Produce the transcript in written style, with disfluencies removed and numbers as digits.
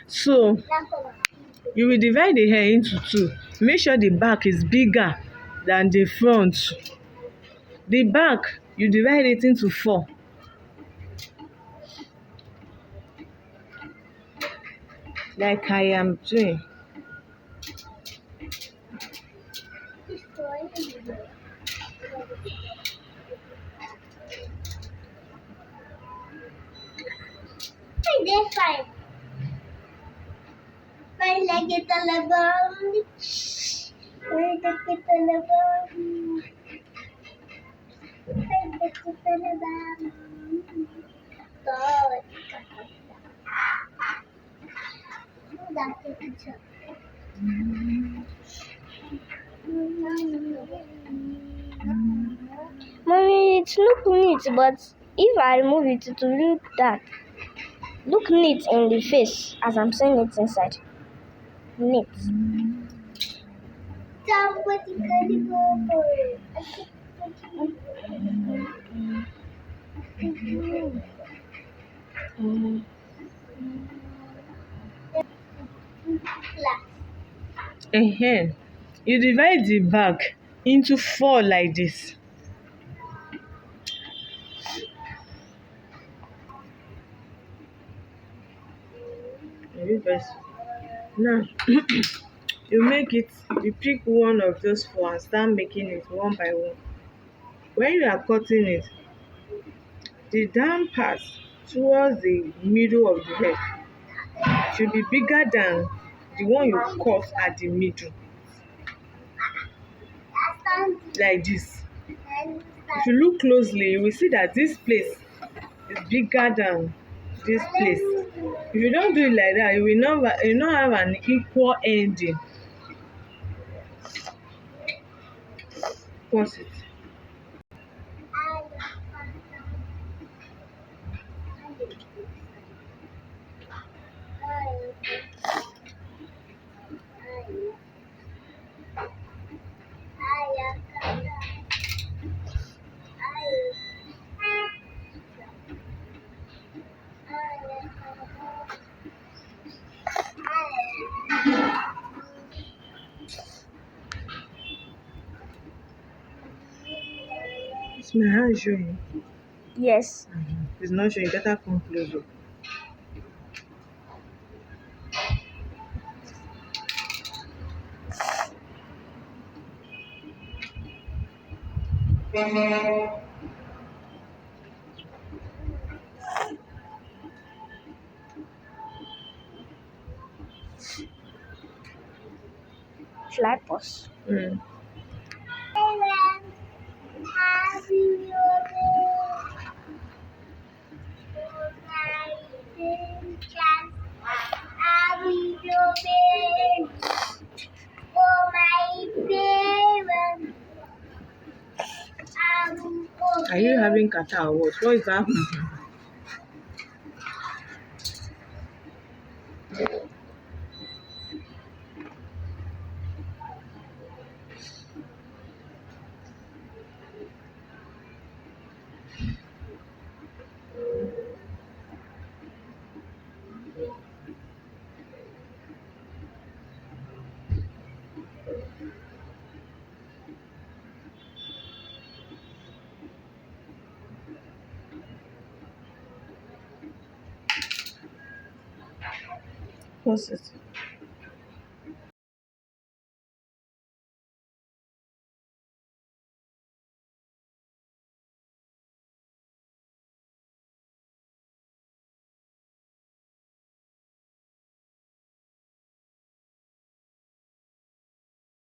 So you will divide the hair into two. Make sure the back is bigger than the front. The back, you divide it into four. Like I am doing. Mommy, it look neat, but if I remove it, it will look dark. Look neat in the face as I'm seeing it inside. Neat. You divide the back into four like this. Now you make it, you pick one of those four and start making it one by one. When you are cutting it, the down part towards the middle of the head should be bigger than the one you cut at the middle. Like this. If you look closely, you will see that this place is bigger than this place. If you don't do it like that, you will not have an equal ending. Pause it. It's my hand showing. Yes. It's not showing. Better come closer. Should I pause? Are you having kata or what? What is that? Pause it.